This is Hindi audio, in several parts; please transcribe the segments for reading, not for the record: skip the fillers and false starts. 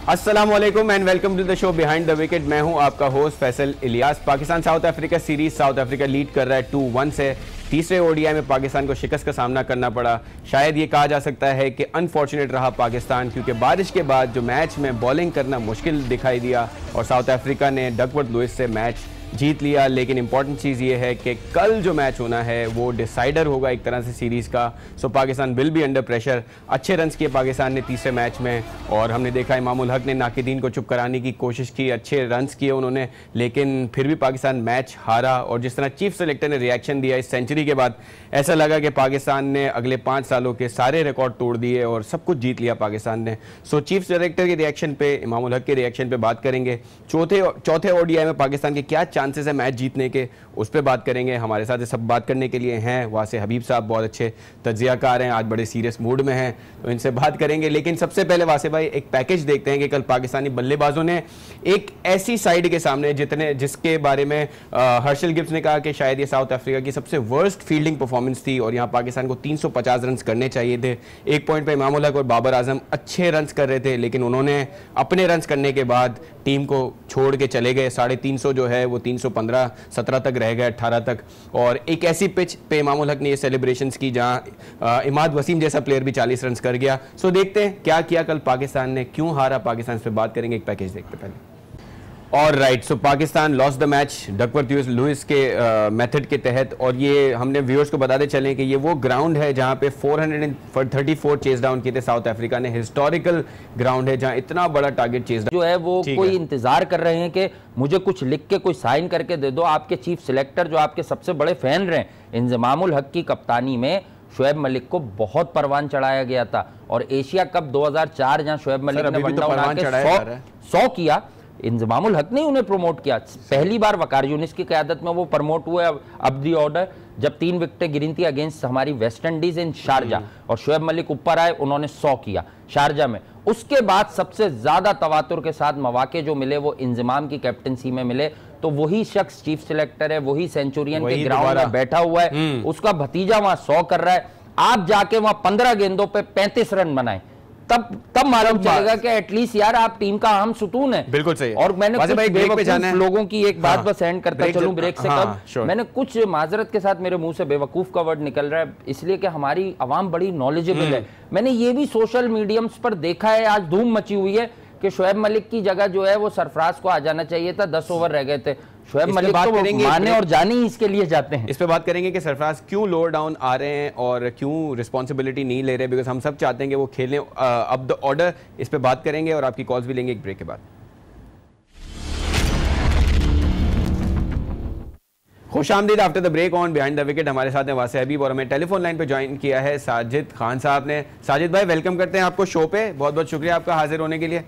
अस्सलाम वालेकुम and welcome to the show behind the wicket. मैं हूं आपका host Faisal Ilyas. Pakistan South Africa series South Africa lead कर रहा है 2-1 से। तीसरे ओडीआई में पाकिस्तान को शिकस्त का सामना करना पड़ा। शायद ये कहा जा सकता है कि अनफॉर्चुनेट रहा पाकिस्तान, क्योंकि बारिश के बाद जो मैच में बॉलिंग करना मुश्किल दिखाई दिया और साउथ अफ्रीका ने डकवर्थ लुइस से मैच जीत लिया। लेकिन इंपॉर्टेंट चीज़ ये है कि कल जो मैच होना है वो डिसाइडर होगा एक तरह से सीरीज़ का। So Pakistan will be under pressure. अच्छे रन्स किए पाकिस्तान ने तीसरे मैच में, और हमने देखा इमामुल हक ने नाकिदीन को चुप कराने की कोशिश की, अच्छे रन्स किए उन्होंने, लेकिन फिर भी पाकिस्तान मैच हारा। और जिस तरह चीफ सेलेक्टर ने रिएक्शन दिया इस सेंचुरी के बाद, ऐसा लगा कि पाकिस्तान ने अगले 5 सालों के सारे रिकॉर्ड तोड़ दिए और सब कुछ जीत लिया पाकिस्तान ने। सो चीफ सेलेक्टर के रिएक्शन पे, इमामुल हक के रिएक्शन पे बात करेंगे। चौथे ओडीआई में पाकिस्तान के क्या चांसेस है मैच जीतने के, उस पर बात करेंगे। हमारे साथ सब बात करने के लिए हैं वासे हबीब साहब, बहुत अच्छे तज्जियाकार हैं, आज बड़े सीरियस मूड में हैं, तो इनसे बात करेंगे। लेकिन सबसे पहले वासे भाई एक पैकेज देखते हैं कि कल पाकिस्तानी बल्लेबाजों ने एक ऐसी साइड के सामने जिसके बारे में हर्षल गिब्स ने कहा कि शायद ये साउथ अफ्रीका की सबसे वर्स्ट फील्डिंग परफॉर्मेंस थी और यहाँ पाकिस्तान को 350 रन करने चाहिए थे। एक पॉइंट पे इमामुल हक और बाबर आजम अच्छे रन कर रहे थे, लेकिन उन्होंने अपने रन करने के बाद टीम को छोड़ के चले गए। 350 जो है वो 315-17 तक रह गए, 18 तक। और एक ऐसी पिच पे इमामुल हक ने ये सेलिब्रेशंस की जहां इमाद वसीम जैसा प्लेयर भी 40 रन कर गया। सो देखते हैं क्या किया कल पाकिस्तान ने, क्यों हारा पाकिस्तान, इस पे बात करेंगे। एक पैकेज देखते पहले। और right, so Pakistan lost the match Duckworth Louis के मेथड के तहत। और ये हमने व्यूअर्स को बताते चलें कि ये वो ग्राउंड है जहां पे 434 चेस डाउन किए थे साउथ अफ्रीका ने। हिस्टोरिकल ग्राउंड है जहां इतना बड़ा टारगेट चेस जो है वो कोई इंतजार कर रहे हैं कि मुझे कुछ लिख के कोई साइन करके दे दो। आपके चीफ सिलेक्टर जो आपके सबसे बड़े फैन रहे इंजमामुल हक की कप्तानी में शुएब मलिक को बहुत परवान चढ़ाया गया था। और एशिया कप 2004 जहां शुएब मलिक ने वन डाउन आके 100 किया, इंजमामुल हक ने उन्हें प्रमोट किया। पहली बार वकार यूनिस की क़यादत में वो प्रमोट हुए। अब दी ऑर्डर जब 3 विकेटें गिरी थी अगेंस्ट हमारी वेस्ट इंडीज इन शारजा, और शुएब मलिक ऊपर आए, उन्होंने 100 किया शारजा में। उसके बाद सबसे ज्यादा तवातुर के साथ मौके जो मिले वो इंजमाम की कैप्टनसी में मिले। तो वही शख्स चीफ सिलेक्टर है, वही सेंचुरियन के ग्राउंड में बैठा हुआ है, उसका भतीजा वहां 100 कर रहा है। आप जाके वहां 15 गेंदों पे 35 रन बनाए, तब मालूम चलेगा कि एटलीस्ट यार आप टीम का अहम सुतून है। बिल्कुल सही। और मैंने कुछ बेवकूफ लोगों की एक बात बस एंड करता चलूं ब्रेक से कब मैंने कुछ माजरत के साथ मेरे मुंह से बेवकूफ का वर्ड निकल रहा है, इसलिए कि हमारी आवाम बड़ी नॉलेजेबल है। मैंने ये भी सोशल मीडियम्स पर देखा है, आज धूम मची हुई है कि शुएब मलिक की जगह जो है वो सरफराज को आ जाना चाहिए था, 10 ओवर रह गए थे। शुएब मलिक तो माने और जाने ही इसके लिए जाते हैं। इस पे बात करेंगे कि सरफराज क्यों लोअर डाउन आ रहे हैं और क्यों रिस्पांसिबिलिटी नहीं ले रहे, बिकॉज हम सब चाहते हैं कि वो खेलें अप द ऑर्डर। इस पे बात करेंगे और आपकी कॉल्स भी लेंगे एक ब्रेक के बाद। खुश आमदीद after the break on behind the wicket. हमारे साथ हैं वासे हबीब और हमें टेलीफोन लाइन पे ज्वाइन किया है साजिद खान साहब ने। साजिद भाई वेलकम करते हैं आपको शो पे, बहुत बहुत शुक्रिया आपका हाजिर होने के लिए।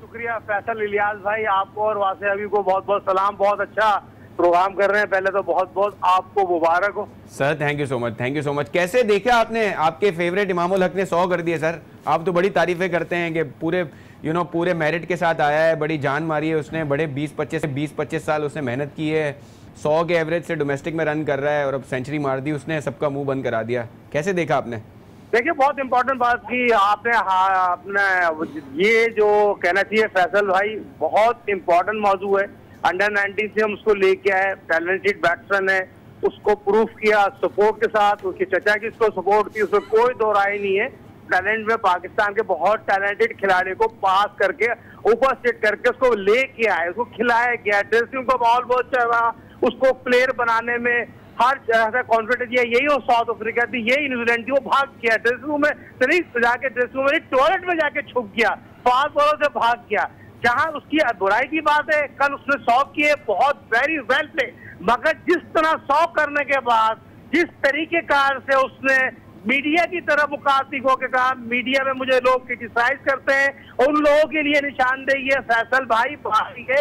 शुक्रिया फैसल इलियास भाई, आपको और वासे हबीब को बहुत बहुत सलाम। बहुत अच्छा प्रोग्राम कर रहे हैं, पहले तो बहुत बहुत आपको मुबारक हो sir. Thank you so much, thank you so much. कैसे देखा आपने, आपके फेवरेट इमामुल हक ने 100 कर दिए सर। आप तो बड़ी तारीफें करते हैं कि पूरे मेरिट के साथ आया है, बड़ी जान मारी है उसने, बड़े 20-25 साल उसने मेहनत की है, 100 के एवरेज से डोमेस्टिक में रन कर रहा है और अब सेंचुरी मार दी उसने, सबका मुंह बंद करा दिया। कैसे देखा आपने? देखिए बहुत इंपॉर्टेंट बात की आपने। अपने ये जो कहना चाहिए फैसल भाई, बहुत इंपॉर्टेंट मौजू है। अंडर 19 से हम उसको लेके आए, टैलेंटेड बैट्समैन है, उसको प्रूफ किया सपोर्ट के साथ, उसके चचा की उसको सपोर्ट की, उसमें कोई दो राय नहीं है। टैलेंट में पाकिस्तान के बहुत टैलेंटेड खिलाड़ी को पास करके ऊपर सेट करके उसको लेके आए, उसको खिलाया गया, ड्रेसिंग को बॉल बहुत चला, उसको प्लेयर बनाने में हर तरह कॉन्फिडेंस दिया। यही वो साउथ अफ्रीका थी, यही न्यूजीलैंड थी। वो भाग गया ड्रेसिंग रूम में, जाके ड्रेसिंग रूम में, टॉयलेट में जाके छुप गया, 5 बॉलों से भाग गया। जहां उसकी बुराई की बात है, कल उसने 100 किए, बहुत वेरी वेल प्ले। मगर जिस तरह 100 करने के बाद जिस तरीके कार से उसने मीडिया की तरफ मुखातिब होकर कहा, मीडिया में मुझे लोग क्रिटिसाइज करते हैं, उन लोगों के लिए निशानदेही है फैसल भाई।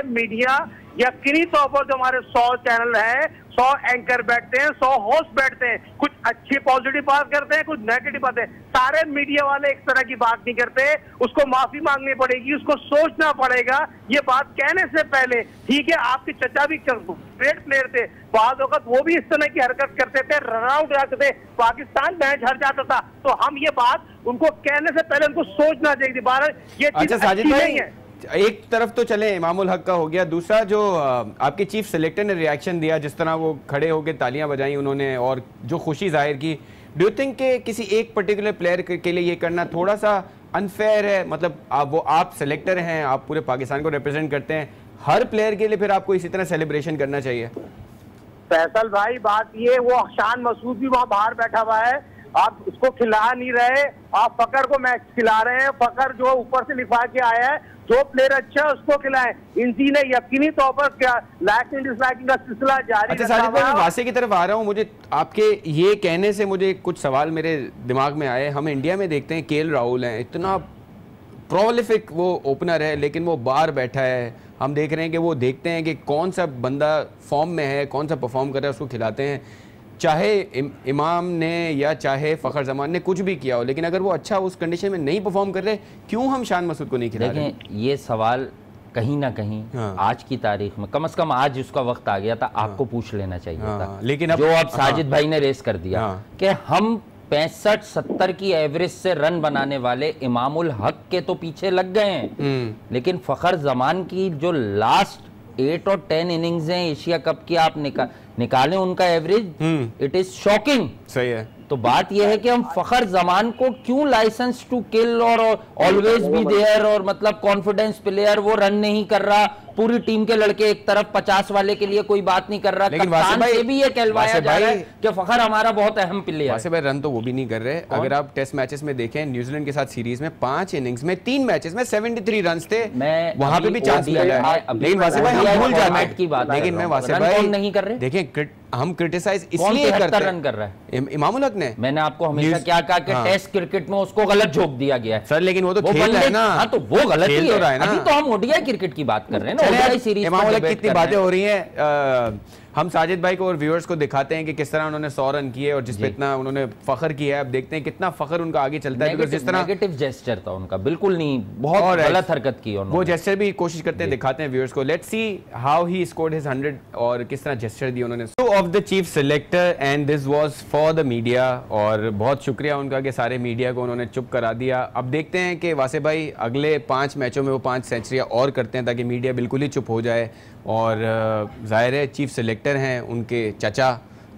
मीडिया यकीनी तौर पर जो हमारे 100 चैनल है, 100 एंकर बैठते हैं, 100 होस्ट बैठते हैं, कुछ अच्छी पॉजिटिव बात करते हैं, कुछ नेगेटिव बातें, सारे मीडिया वाले एक तरह की बात नहीं करते। उसको माफी मांगनी पड़ेगी, उसको सोचना पड़ेगा ये बात कहने से पहले। ठीक है, आपके चचा भी ग्रेट प्लेयर थे, बाद वक्त वो भी इस तरह की हरकत करते थे, रन आउट जाते थे, पाकिस्तान मैच हार जाता था, तो हम ये बात उनको कहने से पहले उनको सोचना चाहिए थी। भारत ये चीज अच्छी नहीं है। एक तरफ तो चले इमामुल हक का हो गया, दूसरा जो आपके चीफ सेलेक्टर ने रिएक्शन दिया, जिस तरह वो खड़े होकर तालियां बजाई उन्होंने और जो खुशी जाहिर की, डू यू थिंक कि किसी एक पर्टिकुलर प्लेयर के लिए ये करना थोड़ा सा अनफेयर है? मतलब आप सेलेक्टर हैं, आप पूरे पाकिस्तान को रिप्रेजेंट करते हैं, हर प्लेयर के लिए फिर आपको इसी तरह सेलिब्रेशन करना चाहिए? फैसल भाई बात ये, वो शान मसूद भी वहाँ बाहर बैठा हुआ है, आप उसको खिला नहीं रहे, आप फकर को मैच खिला रहे हैं। फकर जो ऊपर से लिखा के आया है, जो प्लेयर अच्छा है उसको खिलाएं। इनसी ने यकीनी तौर पर क्या लाइकिंग डिसलाइकिंग का सिलसिला जारी अच्छा साजिद भाई, मैं वासे की तरफ आ रहा हूँ। मुझे आपके ये कहने से मुझे कुछ सवाल मेरे दिमाग में आए। हम इंडिया में देखते हैं केएल राहुल हैं, इतना प्रोलिफिक वो ओपनर है, लेकिन वो बाहर बैठा है। हम देख रहे हैं कि वो देखते हैं कि कौन सा बंदा फॉर्म में है, कौन सा परफॉर्म कर रहा है, उसको खिलाते हैं। चाहे इमाम ने या चाहे फ़खर जमान ने कुछ भी किया हो, लेकिन अगर वो अच्छा उस कंडीशन में नहीं परफॉर्म कर रहे, क्यों हम शान मसूद को नहीं खिला रहे? देखें, ये सवाल कहीं ना कहीं आज की तारीख में कम से कम आज उसका वक्त आ गया था, आपको पूछ लेना चाहिए था। लेकिन जो अब साजिद भाई ने रेस कर दिया कि हम 65-70 की एवरेज से रन बनाने वाले इमामुल हक के तो पीछे लग गए हैं, लेकिन फ़खर जमान की जो लास्ट 8 और 10 इनिंग्स हैं एशिया कप की, आप निकालें उनका एवरेज, इट इज शॉकिंग। सही है। तो बात यह है कि हम फ़खर जमान को क्यों लाइसेंस टू किल और ऑलवेज बी देयर और मतलब कॉन्फिडेंस प्लेयर, वो रन नहीं कर रहा, पूरी टीम के लड़के एक तरफ 50 वाले के लिए कोई बात नहीं कर रहा, कप्तान से भी ये कहलवाया जा रहा है कि फ़खर हमारा बहुत अहम प्लेयर है। भाई रन तो वो भी नहीं कर रहे। अगर आप टेस्ट मैचेस में देखें, न्यूजीलैंड के साथ सीरीज में 5 इनिंग्स में 3 मैचेस में 73 रन थे, वहां पे भी चांस मिला है। लेकिन वासे भाई हम भूल जाते हैं, लेकिन मैं वासे भाई नहीं कर रहे, देखें हम क्रिटिसाइज इसलिए करते हैं। रन कर रहा है इमामुल हक ने, मैंने आपको हमेशा क्या कहा कि टेस्ट क्रिकेट में उसको गलत झोंक दिया गया है सर, लेकिन वो तो खेल रहा है ना। हाँ, तो वो गलत ही है ना। अभी तो हम ओडीआई क्रिकेट की बात कर रहे हैं ना, ओडीआई सीरीज इमामुल हक की कितनी बातें हो रही हैं। हम साजिद भाई को और व्यूअर्स को दिखाते हैं कि किस तरह उन्होंने 100 रन किए और जिस पे इतना उन्होंने फखर किया है। अब देखते हैं कितना फखर उनका आगे चलता है, जिस तरह नेगेटिव जेस्चर था उनका, बिल्कुल नहीं, बहुत गलत हरकत की उन्होंने। वो जेस्चर भी कोशिश करते हैं, दिखाते हैं व्यूअर्स को। Let's see how he scored his 100 और किस तरह जेस्चर दिए उन्होंने। Two of the chief selector and this was for the media, और बहुत शुक्रिया उनका कि सारे मीडिया को उन्होंने चुप करा दिया। अब देखते हैं कि वासे भाई अगले 5 मैचों में वो 5 सेंचुरियां और करते हैं ताकि मीडिया बिल्कुल ही चुप हो जाए। और जाहिर है चीफ सिलेक्टर हैं उनके चचा,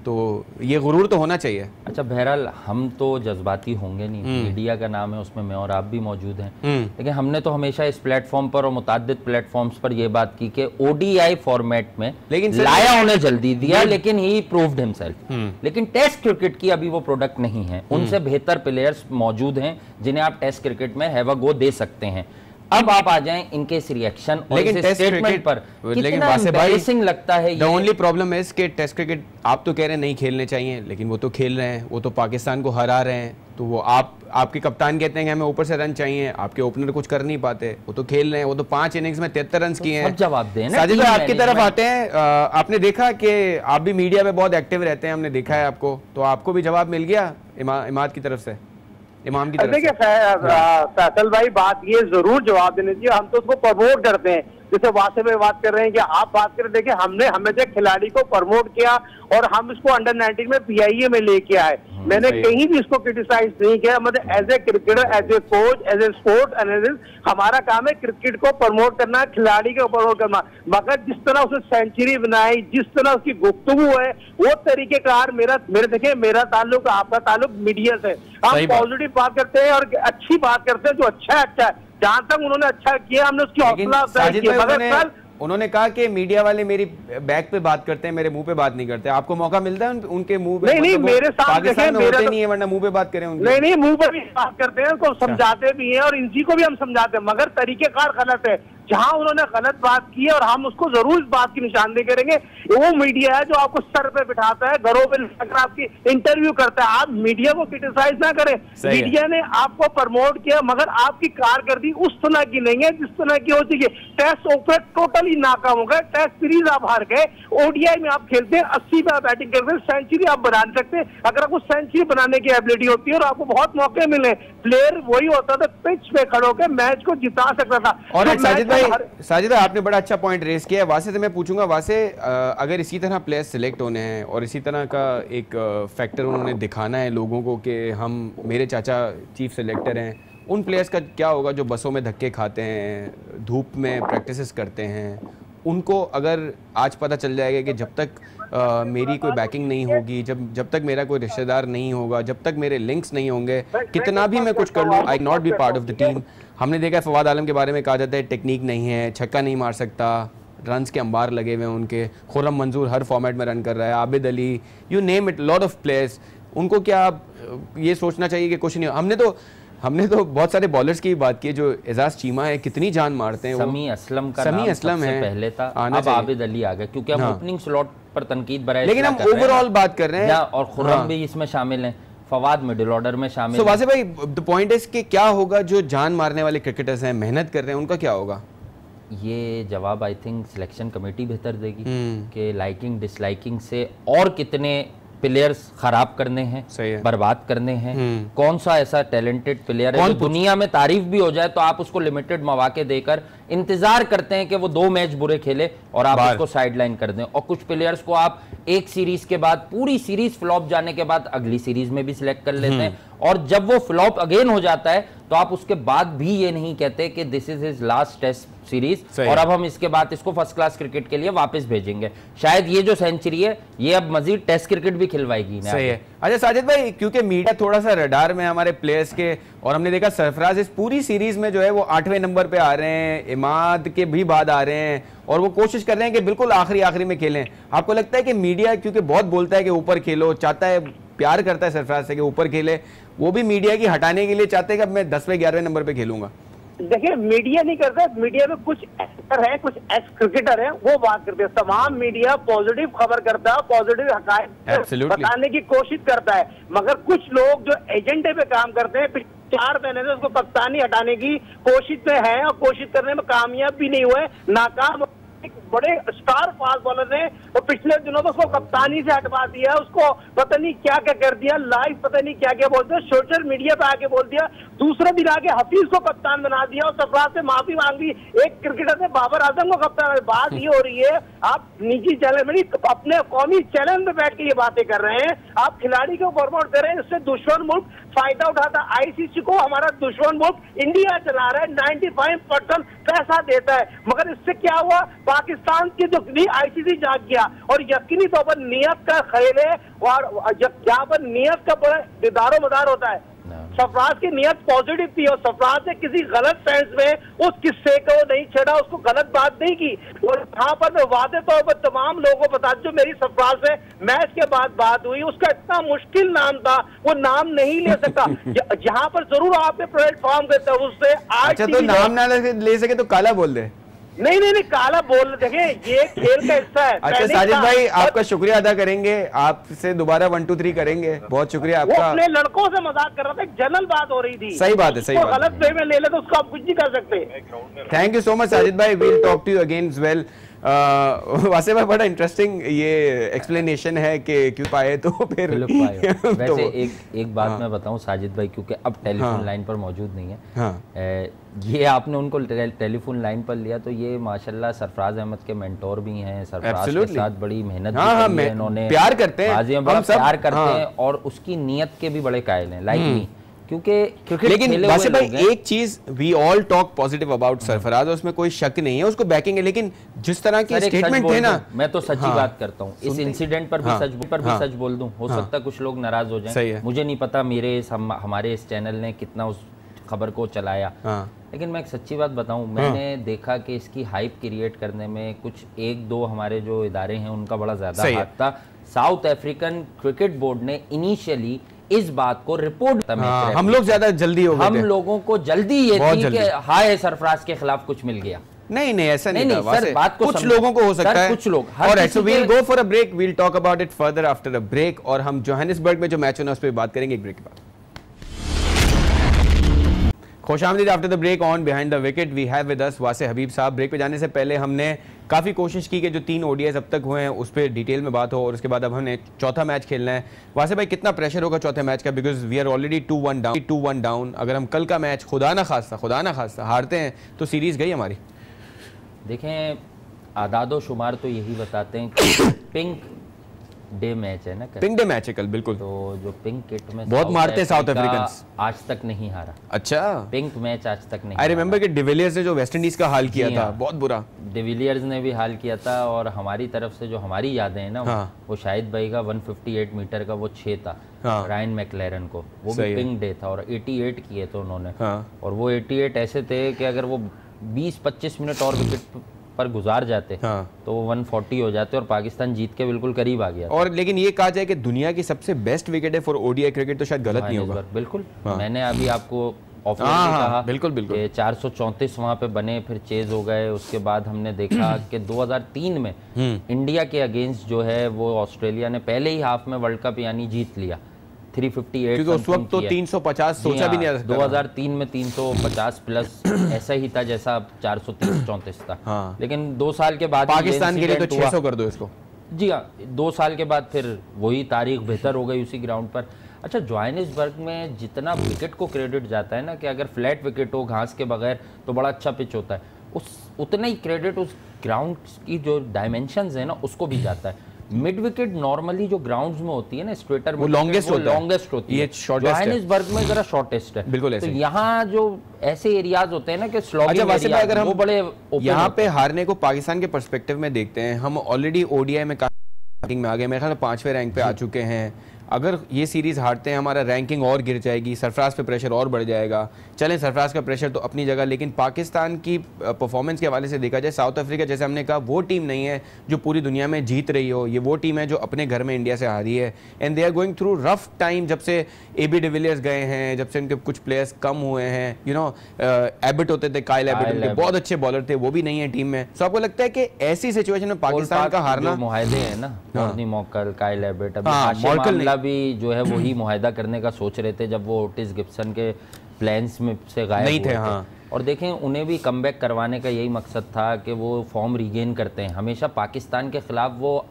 तो ये गुरूर तो होना चाहिए। अच्छा बहरहाल हम तो जज्बाती होंगे नहीं, मीडिया का नाम है, उसमें मैं और आप भी मौजूद हैं, लेकिन हमने तो हमेशा इस प्लेटफॉर्म पर और मुताद्दिद प्लेटफॉर्म्स पर यह बात की कि ओडीआई फॉर्मेट में लाया उन्हें जल्दी दिया, लेकिन ही प्रूव्ड हिमसेल्फ। लेकिन टेस्ट क्रिकेट की अभी वो प्रोडक्ट नहीं है, उनसे बेहतर प्लेयर्स मौजूद हैं जिन्हें आप टेस्ट क्रिकेट में हैव अ गो दे सकते हैं। अब आप आ जाएं इनके इस रिएक्शन और इस स्टेटमेंट पर, कितना एम्बैरेसिंग लगता है। द ओनली प्रॉब्लम इज कि टेस्ट क्रिकेट आप तो कह रहे हैं नहीं खेलने चाहिए, लेकिन वो तो खेल रहे हैं, वो तो पाकिस्तान को हरा रहे हैं। तो वो आपके कप्तान कहते हैं कि हमें ऊपर से रन चाहिए, आपके ओपनर कुछ कर नहीं पाते, वो तो खेल रहे हैं। वो तो 5 इनिंग्स में 73 रन किए हैं। जवाब दें ना। साजिद भाई आपकी तरफ आते हैं, आपने देखा कि आप भी मीडिया में बहुत एक्टिव रहते हैं, हमने देखा है आपको, तो आपको भी जवाब मिल गया इमाद की तरफ से, इमाम की तरफ? देखिए फैसल भाई बात ये जरूर जवाब देनी चाहिए, हम तो उसको प्रमोट करते हैं। जैसे वासे में बात कर रहे हैं कि आप बात करें, देखिए हमने हमेशा खिलाड़ी को प्रमोट किया और हम इसको अंडर 19 में पीआईए में लेके आए। मैंने कहीं भी इसको क्रिटिसाइज नहीं किया। मतलब as a cricketer, as a coach, as a sport analyst, हमारा काम है क्रिकेट को प्रमोट करना, खिलाड़ी को प्रमोट करना। मगर जिस तरह उसने सेंचुरी बनाई, जिस तरह उसकी गुफ्तगू है, वो तरीकेकार मेरे देखिए मेरा ताल्लुक, आपका ताल्लुक मीडिया से। हम पॉजिटिव बात करते हैं और अच्छी बात करते हैं, जो अच्छा है अच्छा है। जहां तक उन्होंने अच्छा किया हमने उसकी हौसला अफजाई की। मगर उन्होंने कहा कि मीडिया वाले मेरी बैक पे बात करते हैं, मेरे मुंह पे बात नहीं करते। आपको मौका मिलता है उनके मुंह पे? नहीं, मेरे साथ पाकिस्तान में होते नहीं है, वरना मुंह पे बात करें उनके। नहीं, मुंह पे भी बात करते हैं, उनको समझाते भी हैं और इनसी को भी हम समझाते हैं, मगर तरीकेकार गलत है। जहां उन्होंने गलत बात की है, और हम उसको जरूर इस बात की निशानदेही करेंगे। वो मीडिया है जो आपको सर पे बिठाता है, घरों पे अगर आपकी इंटरव्यू करता है, आप मीडिया को क्रिटिसाइज ना करें। मीडिया ने आपको प्रमोट किया, मगर आपकी कारकर्दगी उस तरह की नहीं है जिस तरह की होती है। टेस्ट ओपनर टोटली नाकाम हो गए, टेस्ट सीरीज आप हार गए, ओडीआई में आप खेलते हैं 80 पे आप बैटिंग करते हैं, सेंचुरी आप बना सकते हैं। अगर आपको सेंचुरी बनाने की एबिलिटी होती है और आपको बहुत मौके मिले, प्लेयर वही होता था पिच पे खड़े होकर मैच को जिता सकता था। और तो साजिद भाई आपने बड़ा अच्छा पॉइंट रेस किया है। वासे से मैं पूछूंगा, वासे अगर इसी तरह प्लेयर्स सिलेक्ट होने हैं और इसी तरह का एक फैक्टर उन्होंने दिखाना है लोगों को कि हम, मेरे चाचा चीफ सिलेक्टर हैं, उन प्लेयर्स का क्या होगा जो बसों में धक्के खाते हैं, धूप में प्रैक्टिसेस करते हैं? उनको अगर आज पता चल जाएगा कि जब तक मेरी कोई बैकिंग नहीं होगी, जब तक मेरा कोई रिश्तेदार नहीं होगा, जब तक मेरे लिंक्स नहीं होंगे, कितना भी मैं कुछ कर लूँ, I not be part of the team. हमने देखा है फवाद आलम के बारे में कहा जाता है टेक्निक नहीं है, छक्का नहीं मार सकता, रन्स के अंबार लगे हुए हैं उनके, खुर्रम मंजूर हर फॉर्मेट में रन कर रहा है, Abid Ali, you name it, lot of players. उनको क्या ये सोचना चाहिए कि कुछ नहीं? हमने तो बहुत सारे बॉलर्स की बात की, जो एजाज चीमा है कितनी जान मारते हैं। समी असलम का नाम सबसे पहले था, अब आबिद अली आ गया क्योंकि हम ओपनिंग स्लॉट पर तनकीद बराए, लेकिन हम ओवरऑल बात कर रहे हैं, और खुर्रम भी इसमें शामिल हैं, फवाद मिडिल ऑर्डर में शामिल है। वासे भाई, द पॉइंट इज कि क्या होगा जो जान मारने वाले क्रिकेटर्स हैं, मेहनत कर रहे हैं, उनका क्या होगा? ये जवाब आई थिंक सिलेक्शन कमेटी बेहतर देगी कि लाइकिंग डिसलाइकिंग से और कितने प्लेयर्स खराब करने हैं, बर्बाद करने हैं, कौन सा ऐसा टैलेंटेड प्लेयर है जो दुनिया में तारीफ भी हो जाए तो आप उसको लिमिटेड मौके देकर इंतजार करते हैं कि वो 2 मैच बुरे खेले और आप उसको साइडलाइन कर दें। और कुछ प्लेयर्स को आप एक सीरीज के बाद, पूरी सीरीज फ्लॉप जाने के बाद अगली सीरीज में भी सिलेक्ट कर लेते हैं, और जब वो फ्लॉप अगेन हो जाता है तो आप उसके बाद भी ये नहीं कहते कि this is his last test series और अब हम इसके बाद इसको फर्स्ट क्लास क्रिकेट के लिए वापस भेजेंगे। शायद ये जो सेंचुरी है ये अब मजीद टेस्ट क्रिकेट भी खिलवाएगी। सही है। अच्छा साजिद भाई, क्योंकि मीडिया थोड़ा सा रडार में हमारे प्लेयर्स के, और हमने देखा सरफराज इस पूरी सीरीज में जो है वो 8वें नंबर पे आ रहे हैं, इमाद के भी बाद आ रहे हैं, और वो कोशिश कर रहे हैं कि बिल्कुल आखिरी में खेलें। आपको लगता है कि मीडिया क्योंकि बहुत बोलता है कि ऊपर खेलो, चाहता है, प्यार करता है सरफराज से कि ऊपर खेले, वो भी मीडिया की हटाने के लिए चाहते हैं कि अब मैं 10वें 11वें नंबर पे खेलूंगा? देखिए, मीडिया नहीं करता, मीडिया में कुछ एक्टर हैं, कुछ एक्स क्रिकेटर हैं, वो बात करते हैं। तमाम मीडिया पॉजिटिव खबर करता है, पॉजिटिव हकायक बताने की कोशिश करता है, मगर कुछ लोग जो एजेंडे पे काम करते हैं 4 महीने से उसको कप्तानी हटाने की कोशिश में है और कोशिश करने में कामयाब भी नहीं हुए, नाकाम। बड़े स्टार फास्ट बॉलर ने और पिछले दिनों में उसको कप्तानी से हटवा दिया, उसको पता नहीं क्या क्या कर दिया, लाइव पता नहीं क्या क्या बोल दिया, सोशल मीडिया पे आके बोल दिया, दूसरे दिन आके हफीज को कप्तान बना दिया और सरफराज से माफी मांग दी। एक क्रिकेटर ने बाबर आजम को कप्तान। बात ये हो रही है, आप निजी चैनल में अपने कौमी चैनल में बैठ के ये बातें कर रहे हैं, आप खिलाड़ी को प्रमोट कर रहे हैं, इससे दुश्मन मुल्क फायदा उठाता। आईसीसी को हमारा दुश्मन मुल्क इंडिया चला रहा है, 95% पैसा देता है, मगर इससे क्या हुआ, पाकिस्तान की जो आईसीसी जाग गया और यकीनी तौर पर नियत का खेल है, और जहाँ पर नियत का बड़ा दिदारो मदार होता है। सरफराज की नियत पॉजिटिव थी और सरफराज ने किसी गलत सेंस में उस किस्से को नहीं छेड़ा, उसको गलत बात नहीं की। और यहाँ पर मैं वादे तौर पर तमाम लोगों को बता, जो मेरी सरफराज से मैच के बाद बात हुई, उसका इतना मुश्किल नाम था, वो नाम नहीं ले सकता। जहाँ पर जरूर आपने प्लेटफॉर्म के तरफ उससे अच्छा, तो नाम ना ले सके तो काला बोल दे। नहीं काला बोल, देखे ये खेल का हिस्सा है। अच्छा साजिद भाई, आपका शुक्रिया अदा करेंगे, आपसे दोबारा 1 2 3 करेंगे, बहुत शुक्रिया आपका। वो अपने लड़कों से मजाक कर रहा था, जनरल बात हो रही थी। सही बात है, सही बात है। गलत वे में ले ले तो उसको आप कुछ नहीं कर सकते। Thank you so much Sajid भाई, we'll talk to you again as well. Wasay भाई, बड़ा इंटरेस्टिंग ये एक्सप्लेनेशन है कि क्यों पाए तो फिर वैसे एक बात मैं बताऊं साजिद भाई, क्योंकि अब टेलीफोन लाइन पर मौजूद नहीं है, ये आपने उनको टेलीफोन लाइन पर लिया तो ये माशाल्लाह सरफराज अहमद के मेंटोर भी हैं, सरफराज के साथ बड़ी मेहनत की है इन्होंने, प्यार करते हैं, प्यार करते हैं और उसकी नीयत के भी बड़े कायल हैं, लाइक मी। क्योंकि लेकिन वासे भाई, एक चीज, we all talk positive about Sarfaraz, उसमें कोई शक नहीं है, उसको बैकिंग है, लेकिन जिस तरह की स्टेटमेंट थे ना, मैं तो सच्ची बात करता हूँ, इस इंसिडेंट पर भी सच बोल दूं, हो सकता है कुछ लोग नाराज हो जाएं, मुझे नहीं पता हमारे इस चैनल ने कितना उस खबर को चलाया, लेकिन मैं एक सच्ची बात बताऊं, मैंने देखा कि इसकी हाइप क्रिएट करने में कुछ 1-2 हमारे जो इदारे हैं उनका बड़ा ज्यादा हाथ था। साउथ अफ्रीकन क्रिकेट बोर्ड ने इनिशियली इस बात को रिपोर्ट, हम लोग ज्यादा जल्दी हो गए, हम लोगों को जल्दी ये थी कि हाय सरफराज के खिलाफ कुछ मिल गया। नहीं नहीं ऐसा नहीं, नहीं, सर, बात को कुछ लोगों को हो सकता है, कुछ लोग। और so we'll go for a break, we'll talk about it further after a break, और हम जोहानिसबर्ग में जो मैच होना है उस पर बात करेंगे एक ब्रेक के बाद। खुशामदीद after the break on behind the wicket, we have with us Wasay Habib साहब। ब्रेक पे जाने से पहले हमने काफ़ी कोशिश की कि जो 3 ओडीआईज अब तक हुए हैं उस पर डिटेल में बात हो, और उसके बाद अब हमने चौथा मैच खेलना है। वासे भाई कितना प्रेशर होगा चौथे मैच का, because we are already 2-1 down. अगर हम कल का मैच खुदा ना खास्ता हारते हैं तो सीरीज गई हमारी। देखें, आदादो शुमार तो यही बताते हैं कि पिंक डे मैच है ना, पिंक डे मैच है कल, बिल्कुल। तो जो पिंक किट में बहुत मारते हैं साउथ अफ्रीकन्स, आज तक नहीं हारा। अच्छा, पिंक मैच आज तक नहीं। आई रिमेंबर कि डिविलियर्स ने जो वेस्ट इंडीज का हाल किया था, हाँ, बहुत बुरा। डिविलियर्स ने भी हाल किया था, और हमारी तरफ से जो हमारी यादें हैं ना, हाँ, वो शाहिद भाई का 158 मीटर का वो 6 था, हाँ, रायन मैकलेरन को, वो भी पिंक डे था, और 88 किए थे उन्होंने। हाँ, और वो 88 ऐसे थे कि अगर वो 20-25 मिनट और विकेट पर गुजार जाते, हाँ, तो वो 140 हो जाते और पाकिस्तान जीत के बिल्कुल करीब आ गया। और लेकिन ये कहा जाए कि दुनिया की सबसे बेस्ट विकेट है फॉर ओडीआई क्रिकेट, तो शायद गलत नहीं होगा। बिल्कुल, हाँ, मैंने अभी आपको कहा, बिल्कुल 434 वहां पे बने, फिर चेज हो गए। उसके बाद हमने देखा कि 2003 में इंडिया के अगेंस्ट जो है वो ऑस्ट्रेलिया ने पहले ही हाफ में वर्ल्ड कप यानी जीत लिया, 358, क्योंकि उस वक्त तो 350 सोचा भी नहीं जा सकता। 2003 में 350 प्लस ऐसा ही था जैसा 434 था। हाँ, लेकिन 2 साल के बाद पाकिस्तान के लिए तो 600 कर दो इसको। जी हाँ, 2 साल के बाद फिर वही तारीख बेहतर हो गई उसी ग्राउंड पर। अच्छा, जोहानिसबर्ग में जितना विकेट को क्रेडिट जाता है ना, कि अगर फ्लैट विकेट हो घास के बगैर तो बड़ा अच्छा पिच होता है, उतना ही क्रेडिट उस ग्राउंड की जो डायमेंशंस है ना उसको भी जाता है। मिड विकेट नॉर्मली जो ग्राउंड्स में होती है ना, स्ट्रेटर वो लॉन्गेस्ट होती है, जोहानिसबर्ग में जरा शॉर्टेस्ट है, बिल्कुल ऐसे। तो यहाँ जो ऐसे एरियाज होते हैं ना कि स्लॉगिंग एरिया, अगर हम वो बड़े यहाँ पे हारने को पाकिस्तान के पर्सपेक्टिव में देखते हैं, हम ऑलरेडी ओडीआई में आ गए, मेरे ख्याल 5वें रैंक पे आ चुके हैं। अगर ये सीरीज़ हारते हैं हमारा रैंकिंग और गिर जाएगी, सरफराज पे प्रेशर और बढ़ जाएगा। चलें, सरफराज का प्रेशर तो अपनी जगह, लेकिन पाकिस्तान की परफॉर्मेंस के हवाले से देखा जाए, साउथ अफ्रीका जैसे हमने कहा वो टीम नहीं है जो पूरी दुनिया में जीत रही हो, ये वो टीम है जो अपने घर में इंडिया से हारी है। And they are going through rough time, जब से एबी डिविलियर्स गए हैं, जब से उनके कुछ प्लेयर्स कम हुए हैं, यू नो एबिट होते थे, काइल एबिट बहुत अच्छे बॉलर थे, वो भी नहीं है टीम में। सो आपको लगता है कि ऐसी सिचुएशन में पाकिस्तान का हारना, मुआहदे हैं ना, मॉर्नी मॉकल, काइल एबिट, अभी भी जो है वही मुआहदा करने का सोच रहे थे जब वो ओटिस गिब्सन के प्लान्स में से गायब नहीं थे। हाँ, और देखें, उन्हें भी कमबैक करवाने का यही मकसद था कि वो फॉर्म रीगेन करते हैं। हमेशा पाकिस्तान के खिलाफ वो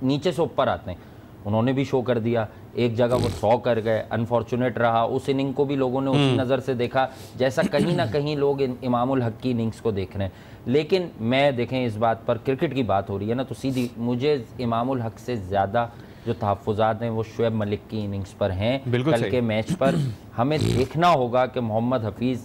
नीचे से ऊपर आते हैं, उन्होंने भी शो कर दिया। एक जगह वो 100 कर गए, अनफॉर्चुनेट रहा। उस इनिंग को भी लोगों ने उसी नज़र से देखा जैसा कहीं ना कहीं लोग इमामुल हक की इनिंग्स को देख रहे हैं। लेकिन मैं देखें, इस बात पर क्रिकेट की बात हो रही है ना, तो सीधी मुझे इमामुल हक से ज़्यादा जो तहफ़्फ़ुज़ात हैं वो शुएब मलिक की इनिंग्स पर हैं। कल के मैच पर हमें देखना होगा कि मोहम्मद हफीज़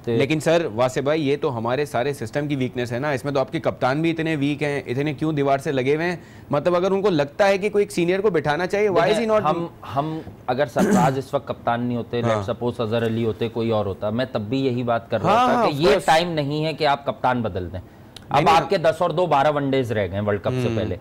लेकिन सर वासे भाई, ये तो हमारे सारे सिस्टम की वीकनेस है ना, इसमें तो आपके कप्तान भी इतने वीक हैं, इतने क्यों दीवार से लगे हुए हैं? मतलब अगर उनको लगता है कि कोई एक सीनियर को बिठाना चाहिए, व्हाई इज ही नॉट? हम अगर सरफराज इस वक्त कप्तान नहीं होते, लेट्स सपोज अजहर अली होते, कोई और होता, मैं तब भी यही बात कर रहा था कि ये टाइम नहीं है कि आप कप्तान बदल दें। अब आपके 10 और 2 12 वनडेज रह गए वर्ल्ड कप से पहले,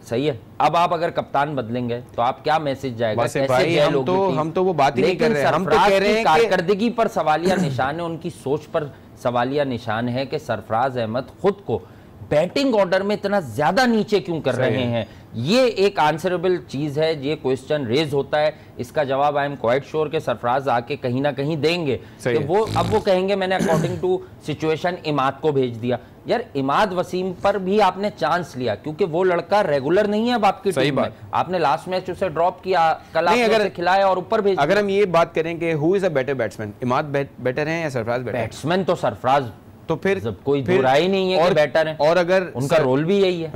सही है। अब आप अगर कप्तान बदलेंगे तो आप क्या मैसेज जाएगा? भाई, हम तो वो बात ही नहीं कर रहे हैं, हम तो कह रहे हैं कारकर्दगी पर सवालिया निशान है, उनकी सोच पर सवालिया निशान है कि सरफराज अहमद खुद को बैटिंग ऑर्डर में इतना ज्यादा नीचे क्यों कर रहे हैं। ये एक आंसरेबल चीज है, ये क्वेश्चन रेज होता है। इसका जवाब आई एम क्वाइट श्योर कि सरफराज आके कहीं ना कहीं देंगे। तो वो अब वो कहेंगे मैंने अकॉर्डिंग टू सिचुएशन इमाद को भेज दिया। यार, इमाद वसीम पर भी आपने चांस लिया क्योंकि वो लड़का रेगुलर नहीं है अब आपकी टीम में। आपने लास्ट मैच उसे ड्रॉप किया, कल आपने उसे खिलाया और ऊपर भेज दिया। अगर हम ये बात करें कि who is a better batsman, Imad better है या सरफराज बेटर? बैट्समैन तो सरफराज, तो फिर कोई बुराई नहीं है कि बेटर है, और अगर उनका रोल भी यही है।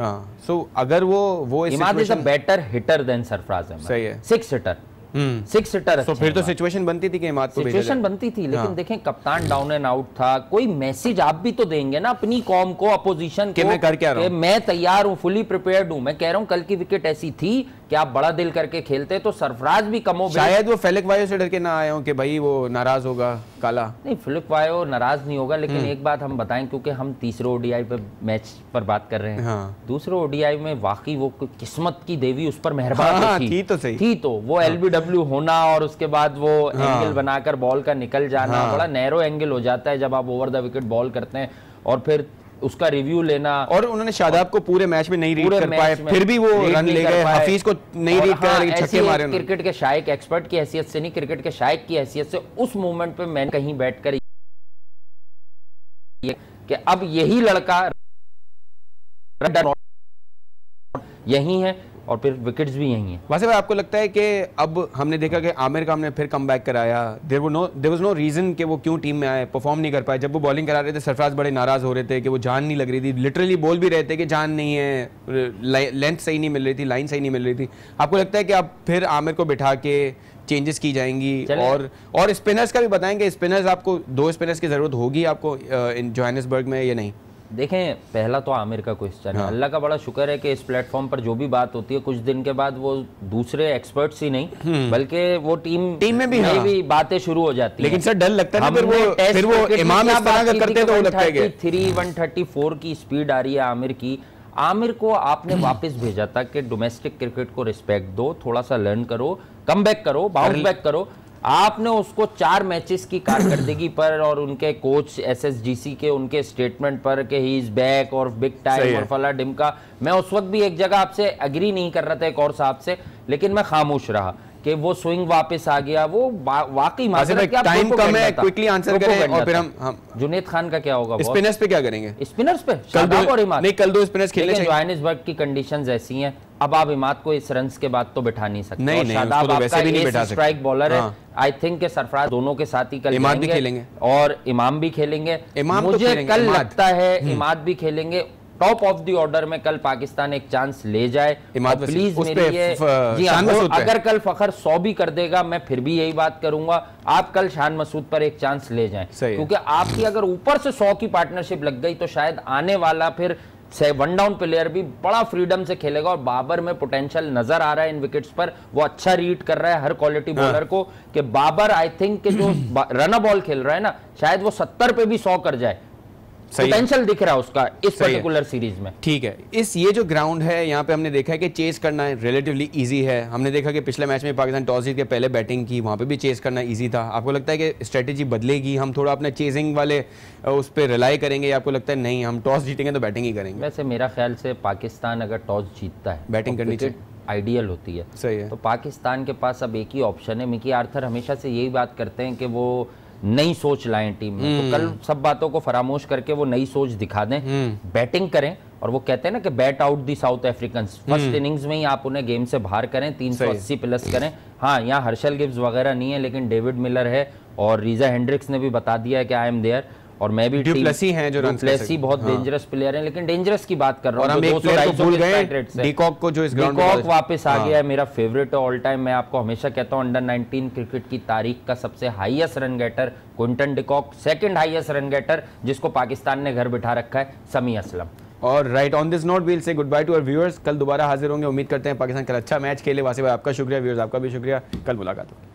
सो अगर वो Imad is a better hitter than Sarfaraz Ahmed, सही है, 6 हिटर, 6 हिटर। तो फिर तो सिचुएशन बनती थी कि इमाद को भेजा जाए। सिचुएशन बनती थी, लेकिन देखें कप्तान डाउन एंड आउट था। कोई मैसेज आप भी तो देंगे ना अपनी कौम को, अपोजिशन को, मैं कर क्या रहा हूं, मैं तैयार हूं, फुली प्रिपेयर्ड हूं। मैं कह रहा हूं कल की विकेट ऐसी थी कि आप बड़ा दिल करके खेलते तो सरफराज भी कमो, शायद वो फेलिक वायो से डर के ना आए हो कि भाई वो नाराज होगा काला। नहीं, फेलिक वायो नाराज नहीं होगा, लेकिन एक बात हम बताएं, क्योंकि हम तीसरे ओडीआई पे मैच पर बात कर रहे हैं। दूसरे ओडीआई में वाकई वो किस्मत की देवी उस पर मेहरबान थी तो सही थी। तो वो एलबीडब्ल्यू होना और उसके बाद वो एंगल बनाकर बॉल का निकल जाना, बड़ा नैरो एंगल हो जाता है जब आप ओवर द विकेट बॉल करते हैं। और फिर उसका रिव्यू लेना। और उन्होंने शादाब को पूरे मैच में नहीं रीड कर पाए, फिर भी वो रन ले गए, हफीज को नहीं रीड कर पाए, छक्के मारे। क्रिकेट के शायक एक्सपर्ट की हैसियत से नहीं, क्रिकेट के शायक की हैसियत से उस मोमेंट पे मैंने कहीं बैठकर कि अब यही लड़का यही है और फिर विकेट्स भी यही हैं। वैसे भाई आपको लगता है कि अब हमने देखा कि आमिर खान ने फिर कम बैक कराया, देयर वाज नो रीजन कि वो क्यों टीम में आए, परफॉर्म नहीं कर पाए। जब वो बॉलिंग करा रहे थे सरफराज बड़े नाराज हो रहे थे कि वो जान नहीं लग रही थी, लिटरली बोल भी रहे थे कि जान नहीं है, लेंथ सही नहीं मिल रही थी, लाइन सही नहीं मिल रही थी। आपको लगता है कि अब फिर आमिर को बिठा के चेंजेस की जाएंगी? और स्पिनर्स का भी बताएंगे, स्पिनर्स आपको 2 स्पिनर्स की जरूरत होगी आपको इन जोहानिसबर्ग में या नहीं? देखें, पहला तो आमिर का क्वेश्चन है। अल्लाह का बड़ा शुक्र है कि इस प्लेटफॉर्म पर जो भी बात होती है कुछ दिन के बाद वो दूसरे एक्सपर्ट्स ही नहीं बल्कि वो टीम में भी बातें शुरू हो जाती हैं। लेकिन सर डर लगता है ना फिर वो इमाम इस तरह का करते तो लगता है कि 134 की स्पीड आ रही है आमिर की। आमिर को आपने वापस भेजा था कि डोमेस्टिक क्रिकेट को रिस्पेक्ट दो, थोड़ा सा लर्न करो, कम बैक करो, बाउंस बैक करो। आपने उसको 4 मैचेस की कारकर्दगी पर और उनके कोच SSGC के उनके स्टेटमेंट पर कि ही इज बैक और बिग टाइम और फला डिमका, मैं उस वक्त भी एक जगह आपसे एग्री नहीं कर रहा था एक और साहब से, लेकिन मैं खामोश रहा कि वो स्विंग वापस आ गया। वो वाकई टाइम कम है, क्विकली आंसर करें और फिर हम जुनेद खान का क्या होगा? स्पिनर्स पे क्या करेंगे? स्पिनर्स पे शादाब और इमाद। नहीं, कल 2 स्पिनर्स खेलने चाहिए। जोहानिसबर्ग की कंडीशंस ऐसी हैं, अब आप इमाद को इस रन्स के बाद तो बिठा नहीं सकते। नहीं, शादाब तो वैसे भी नहीं बिठा सकते, स्ट्राइक बॉलर है। आई थिंक के सरफराज दोनों के साथ ही कल इमाद भी खेलेंगे और इमाम भी खेलेंगे। मुझे कल लगता है इमाद भी खेलेंगे। टॉप ऑफ द ऑर्डर में कल पाकिस्तान एक चांस ले जाए प्लीज मेरी अगर कल फखर 100 भी कर देगा मैं फिर भी यही बात करूंगा, आप कल शान मसूद पर एक चांस ले जाएं, क्योंकि आपकी अगर ऊपर से 100 की पार्टनरशिप लग गई तो शायद आने वाला फिर वन डाउन प्लेयर भी बड़ा फ्रीडम से खेलेगा। और बाबर में पोटेंशियल नजर आ रहा है इन विकेट्स पर, वो अच्छा रीड कर रहा है हर क्वालिटी बॉलर को कि बाबर आई थिंक कि जो रन बॉल खेल रहा है ना शायद वो 70 पे भी 100 कर जाए, पोटेंशियल दिख रहा है उसका इस पर्टिकुलर सीरीज में। ठीक है, ये जो ग्राउंड है यहाँ पे हमने देखा है कि चेस करना रिलेटिवली इजी है। हमने देखा कि पिछले मैच में पाकिस्तान टॉस जीत के पहले बैटिंग की, वहाँ पे भी चेस करना इजी था। आपको लगता है कि स्ट्रेटेजी बदलेगी, हम थोड़ा अपने चेजिंग वाले उस पर रिलाई करेंगे, या आपको लगता है नहीं हम टॉस जीतेंगे तो बैटिंग ही करेंगे? वैसे मेरा ख्याल से पाकिस्तान अगर टॉस जीतता है बैटिंग करनी चाहिए, आइडियल होती है। सही है। तो पाकिस्तान के पास अब एक ही ऑप्शन है। मिकी आर्थर हमेशा से यही बात करते हैं कि वो नई सोच लाएं टीम में, तो कल सब बातों को फरामोश करके वो नई सोच दिखा दें, बैटिंग करें। और वो कहते हैं ना कि bat out the south Africans, first innings में ही आप उन्हें गेम से बाहर करें, 380 प्लस करें। हाँ, यहाँ हर्षल गिब्स वगैरह नहीं है लेकिन डेविड मिलर है और रीजा हेंड्रिक्स ने भी बता दिया है कि आई एम देयर। और मैं भी डुप्लेसी हैं जो रन डुप्लेसी बहुत डेंजरस प्लेयर हैं, लेकिन डेंजरस की बात कर रहा हूं। और हम एक प्लेयर को भूल गए, डीकॉक को, जो इस ग्राउंड में डीकॉक वापस आ गया है, मेरा फेवरेट है ऑल टाइम। मैं आपको हमेशा कहता हूं अंडर 19 क्रिकेट की तारीख का सबसे highest run getter Quinton de Kock, second highest run getter जिसको पाकिस्तान ने घर बिठा रखा है समी असलम। और right on this note we'll say good bye to our viewers. कल दोबारा हाजिर होंगे, उम्मीद करते हैं पाकिस्तान कल अच्छा मैच खेले। वासिफ भाई आपका शुक्रिया, व्यूअर्स आपका भी शुक्रिया, कल मुलाकात होगी।